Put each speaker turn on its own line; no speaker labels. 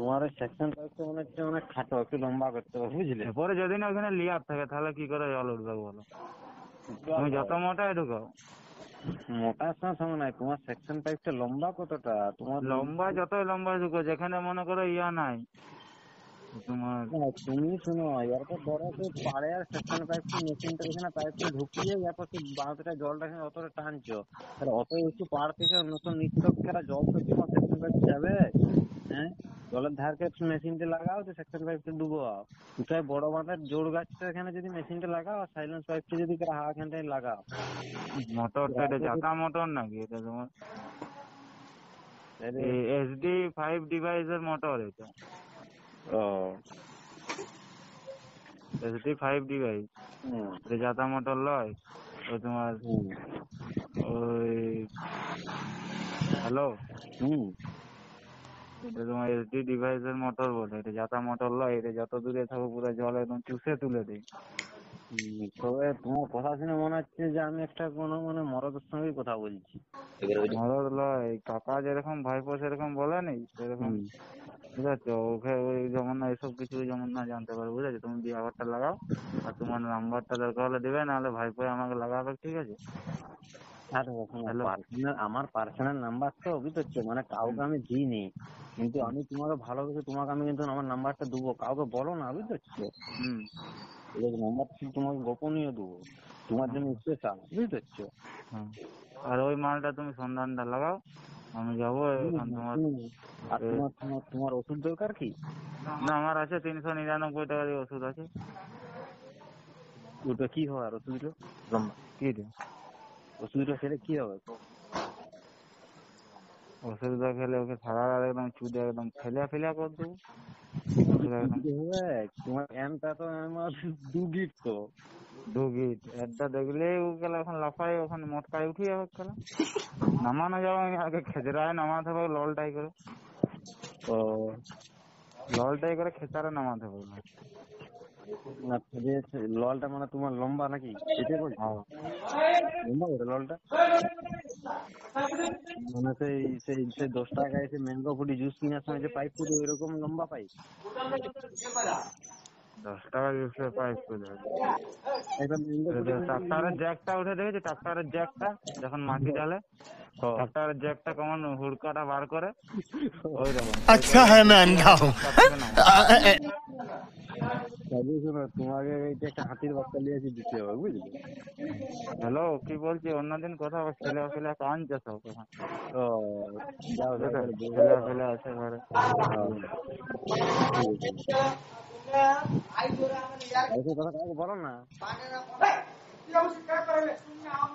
তোমার ওই সেকশন পাইপটা মনে হচ্ছে অনেক খাটো, একটু লম্বা করতে হবে, বুঝলে?
পরে যদি না ওখানে লেয়ার থাকে তাহলে কি করে জল উঠবে বলো? তুমি যত মোটায় ঢুকাও।
মোটার সঙ্গে নাই, তোমার সেকশন পাইপটা লম্বা কতটা? তোমার
লম্বা যতই লম্বা ঢুকো, যেখানে মনে করো নাই তোমার।
তুমি শোনো, এরপর ধরো সেই পাড়ে আর সেকশন পাইপটা মেশিনটা এখানে পাইপটা ঢুকিয়ে এরপর সেই বাঁধটা জলটা এখানে অতটা টানছো, তাহলে অত উঁচু পাড় থেকে নতুন নিত্যকেরা জল তো তোমার সেকশন পাইপ যাবে? হ্যাঁ, জলের ধারকে মেশিনটা লাগাও, তো সেকশন পাইপটা ডুবোও। কোথায় বড় বাঁধের জোড় গাছটা এখানে যদি মেশিনটা লাগাও, আর সাইলেন্স পাইপটা যদি এখানটায় লাগাও।
মোটরটা এটা জাতা মোটর নাকি? এটা তোমার SD5 ডিভাইসের মোটর এটা।
ও
SD5 ডিভাইস, এটা জাতা মোটর লয়। ওই তোমার ওই হ্যালো, এটা তোমার SD ডিভাইসের মোটর বলে, এটা জাতা মোটর লয়। এটা যত দূরে থাকো পুরো জল একদম চুষে তুলে দেয়।
তবে তোমার কথা শুনে মনে হচ্ছে যে আমি একটা কোনো মরদের সঙ্গেই কথা বলছি।
মরদ লয়, কাকা যেরকম ভাইপো সেরকম বলেনি, সেরকম বুঝাচ্ছো। ওকে ওই যেমন না এসব কিছু যেমন না জানতে পারে, বুঝেছো? তুমি দিয়ে আবারটা লাগাও, আর তোমার নাম্বারটা দরকার হলে দেবে, নাহলে ভাইপো আমাকে লাগাবে, ঠিক আছে?
আমার পার্সোনাল নাম্বার তো, বুঝতে মানে কাউকে আমি দিইনি, কিন্তু আমি তোমাকে ভালোবেসে তোমাকে আমি কিন্তু আমার নাম্বারটা দেবো, কাউকে বলো না, বুঝতে পারছো? নাম্বারটা তোমাকে গোপনীয় দেবো, তোমার জন্য স্পেশাল, বুঝতে পারছো?
আর ওই মালটা তুমি সন্ধানটা লাগাও, আমি যাবো এখন।
তোমার ওষুধ দরকার কি?
না, আমার আছে 399 টাকার ওষুধ আছে।
ওটা কি হয়? আর ওষুধটা
কি রে?
ওষুধটা খেলে কি হবে?
ওষুধটা খেলে ওকে সারা রাত একদম চুদে একদম ফেলিয়া করে দেবো।
তোমার এমটা তো আমার 2 গিট তো।
2 গিট একটা দেখলেই ও গেলে এখন লাফাই, ওখানে মটকায় উঠি যাবে খেলা। নামানো যাবে, আমি আগে খেজরায় নামাতে হবে ললটাই করে।
ও
ললটাই করে খেচারে নামাতে হবে।
ললটা মানে তোমার লম্বা নাকি? এটাই বলছি লম্বা করে ললটা, মানে সেই সেই সেই 10 টাকায় এসে ম্যাঙ্গো ফুটি জুস কেনার সময় যে পাইপ ফুটি ওইরকম লম্বা পাইপ।
10 টাকা জুসের পাইপ করে
একটা ম্যাঙ্গো ফুটি
ট্রাক্টরের জ্যাকটা উঠে দেখেছি, ট্রাক্টরের জ্যাকটা যখন মাটি ঢালে, ট্রাক্টরের জ্যাকটা কেমন হুড়কাটা বার করে, ওই রকম।
আচ্ছা হ্যাঁ, मैं अंधा हूँ।
তোমাকে এইটা একটা হাতির বাচ্চা নিয়ে এসে দিতে হবে, বুঝলি?
হ্যালো, কি বলছি? অন্যদিন কথা ছেলে ফেলে কাঁদছে সব।
ও যাও
ছেলে ফেলে আছে ঘরে।
কথা কাউকে বলো না।